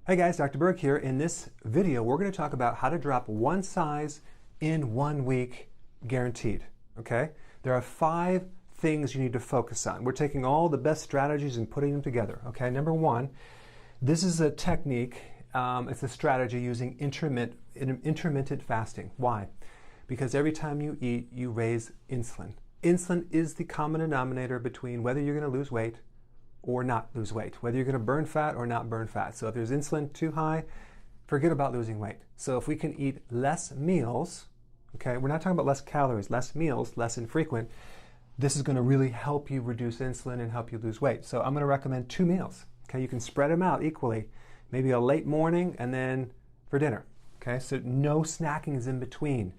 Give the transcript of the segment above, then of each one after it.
Hey guys, Dr. Berg here. In this video, we're going to talk about how to drop one size in 1 week, guaranteed. Okay? There are 5 things you need to focus on. We're taking all the best strategies and putting them together. Okay? Number 1, this is a technique, it's a strategy using intermittent fasting. Why? Because every time you eat, you raise insulin. Insulin is the common denominator between whether you're going to lose weight or not lose weight, whether you're going to burn fat or not burn fat. So if there's insulin too high, forget about losing weight. So if we can eat less meals, okay, we're not talking about less calories, less meals, less infrequent, this is going to really help you reduce insulin and help you lose weight. So I'm going to recommend 2 meals. Okay, you can spread them out equally, maybe a late morning and then for dinner. Okay, so no snacking is in between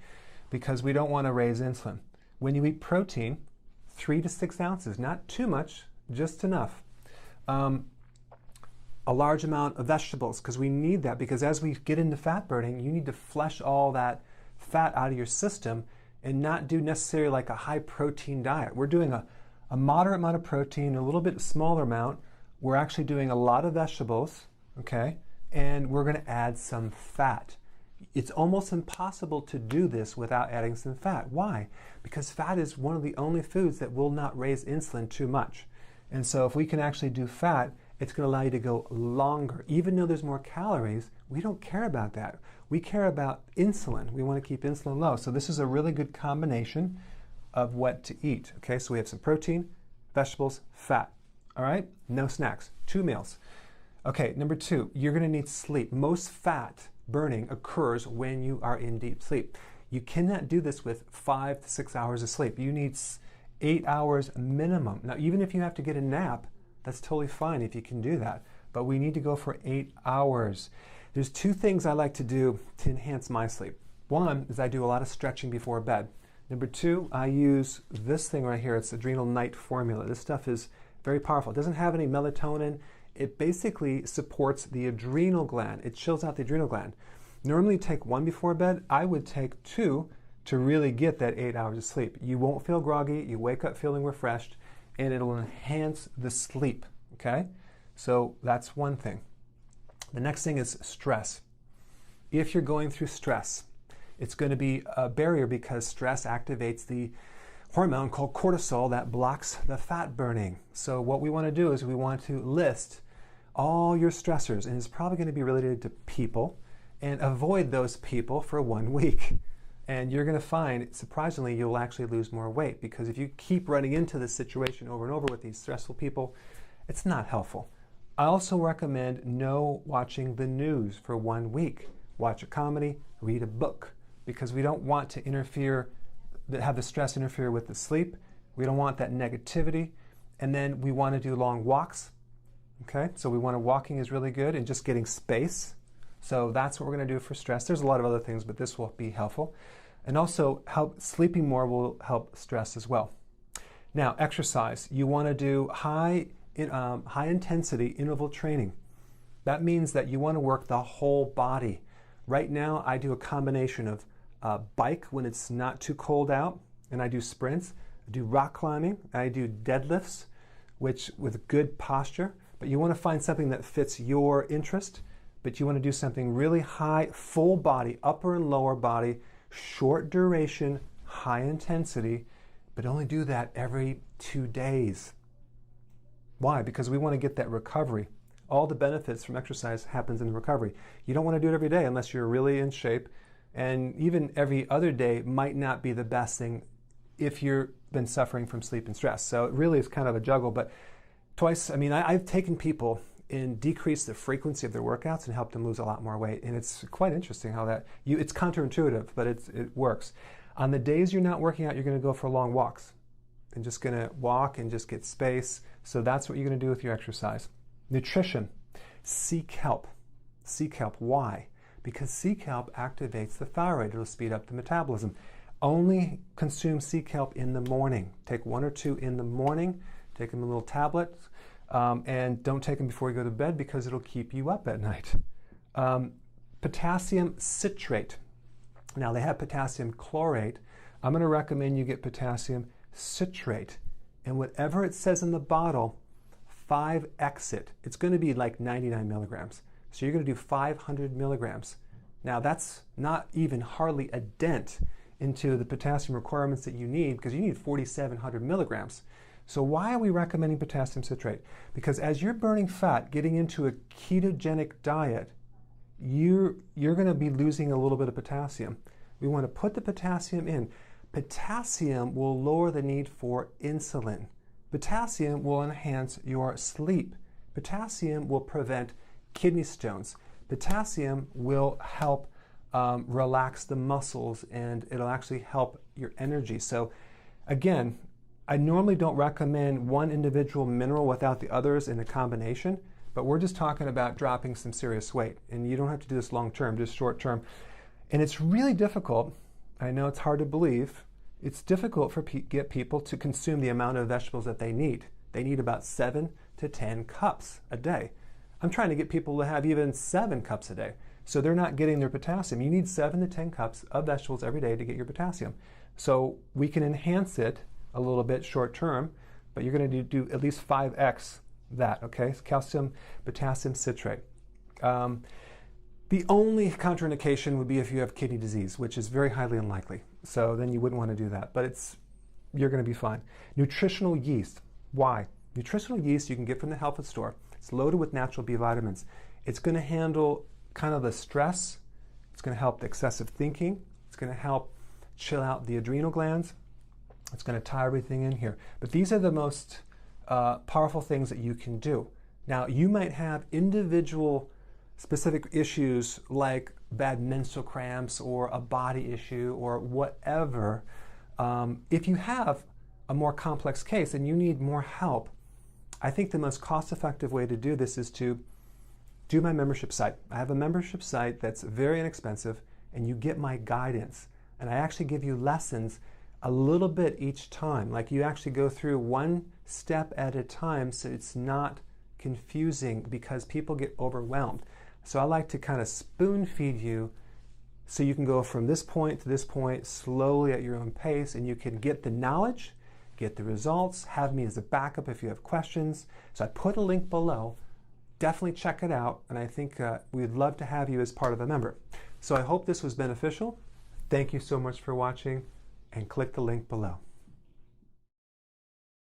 because we don't want to raise insulin. When you eat protein, 3 to 6 ounces, not too much, just enough. A large amount of vegetables, because we need that, because as we get into fat burning, you need to flush all that fat out of your system and not do necessarily like a high protein diet. We're doing a moderate amount of protein, a little bit smaller amount. We're actually doing a lot of vegetables, okay, and we're going to add some fat. It's almost impossible to do this without adding some fat. Why? Because fat is one of the only foods that will not raise insulin too much. And so if we can actually do fat, it's going to allow you to go longer. Even though there's more calories, we don't care about that. We care about insulin. We want to keep insulin low. So this is a really good combination of what to eat. Okay, so we have some protein, vegetables, fat. All right, no snacks, 2 meals. Okay, number 2, you're going to need sleep. Most fat burning occurs when you are in deep sleep. You cannot do this with 5 to 6 hours of sleep. You need 8 hours minimum. Now, even if you have to get a nap, that's totally fine if you can do that. But we need to go for 8 hours. There's 2 things I like to do to enhance my sleep. 1 is I do a lot of stretching before bed. Number 2, I use this thing right here. It's Adrenal Night Formula. This stuff is very powerful. It doesn't have any melatonin. It basically supports the adrenal gland. It chills out the adrenal gland. Normally you take 1 before bed. I would take 2 to really get that 8 hours of sleep. You won't feel groggy, you wake up feeling refreshed, and it'll enhance the sleep, okay? So that's one thing. The next thing is stress. If you're going through stress, it's going to be a barrier because stress activates the hormone called cortisol that blocks the fat burning. So what we want to do is we want to list all your stressors, and it's probably going to be related to people, and avoid those people for 1 week. And you're going to find, surprisingly, you'll actually lose more weight, because if you keep running into this situation over and over with these stressful people, it's not helpful. I also recommend no watching the news for 1 week. Watch a comedy, read a book, because we don't want to have the stress interfere with the sleep. We don't want that negativity. And then we want to do long walks. Okay, so walking is really good, and just getting space. So that's what we're going to do for stress. There's a lot of other things, but this will be helpful. And also, sleeping more will help stress as well. Now, exercise. You want to do high intensity interval training. That means that you want to work the whole body. Right now, I do a combination of bike when it's not too cold out, and I do sprints. I do rock climbing. I do deadlifts, which with good posture. But you want to find something that fits your interest. But you want to do something really high, full body, upper and lower body, short duration, high intensity, but only do that every 2 days. Why? Because we want to get that recovery. All the benefits from exercise happens in the recovery. You don't want to do it every day unless you're really in shape, and even every other day might not be the best thing if you've been suffering from sleep and stress. So it really is kind of a juggle, but I've taken people and decrease the frequency of their workouts and help them lose a lot more weight. And it's quite interesting how it's counterintuitive, but it works. On the days you're not working out, you're going to go for long walks and just going to walk and just get space. So that's what you're going to do with your exercise. Nutrition. Seek help. Seek help. Why? Because seek help activates the thyroid. It'll speed up the metabolism. Only consume seek help in the morning. Take 1 or 2 in the morning. Take them in little tablets. And don't take them before you go to bed because it'll keep you up at night. Potassium citrate. Now they have potassium chlorate. I'm going to recommend you get potassium citrate. And whatever it says in the bottle, 5x it. It's going to be like 99 milligrams. So you're going to do 500 milligrams. Now that's not even hardly a dent into the potassium requirements that you need, because you need 4,700 milligrams. So why are we recommending potassium citrate? Because as you're burning fat, getting into a ketogenic diet, you're going to be losing a little bit of potassium. We want to put the potassium in. Potassium will lower the need for insulin. Potassium will enhance your sleep. Potassium will prevent kidney stones. Potassium will help relax the muscles, and it'll actually help your energy. So again, I normally don't recommend one individual mineral without the others in a combination, but we're just talking about dropping some serious weight. And you don't have to do this long term, just short term. And it's really difficult. I know it's hard to believe. It's difficult for get people to consume the amount of vegetables that they need. They need about 7 to 10 cups a day. I'm trying to get people to have even 7 cups a day. So they're not getting their potassium. You need 7 to 10 cups of vegetables every day to get your potassium. So we can enhance it a little bit short term, but you're going to do at least 5x that, okay? So calcium, potassium citrate. The only contraindication would be if you have kidney disease, which is very highly unlikely. So then you wouldn't want to do that, but you're going to be fine. Nutritional yeast. Why? Nutritional yeast you can get from the health food store. It's loaded with natural B vitamins. It's going to handle kind of the stress. It's going to help the excessive thinking. It's going to help chill out the adrenal glands. It's going to tie everything in here. But these are the most powerful things that you can do. Now, you might have individual specific issues like bad menstrual cramps or a body issue or whatever. If you have a more complex case and you need more help, I think the most cost-effective way to do this is to do my membership site. I have a membership site that's very inexpensive, and you get my guidance. And I actually give you lessons a little bit each time. Like, you actually go through one step at a time, so it's not confusing, because people get overwhelmed. So I like to kind of spoon feed you so you can go from this point to this point slowly at your own pace, and you can get the knowledge, get the results, have me as a backup if you have questions. So I put a link below. Definitely check it out, and I think we'd love to have you as part of a member. So I hope this was beneficial. Thank you so much for watching, and click the link below.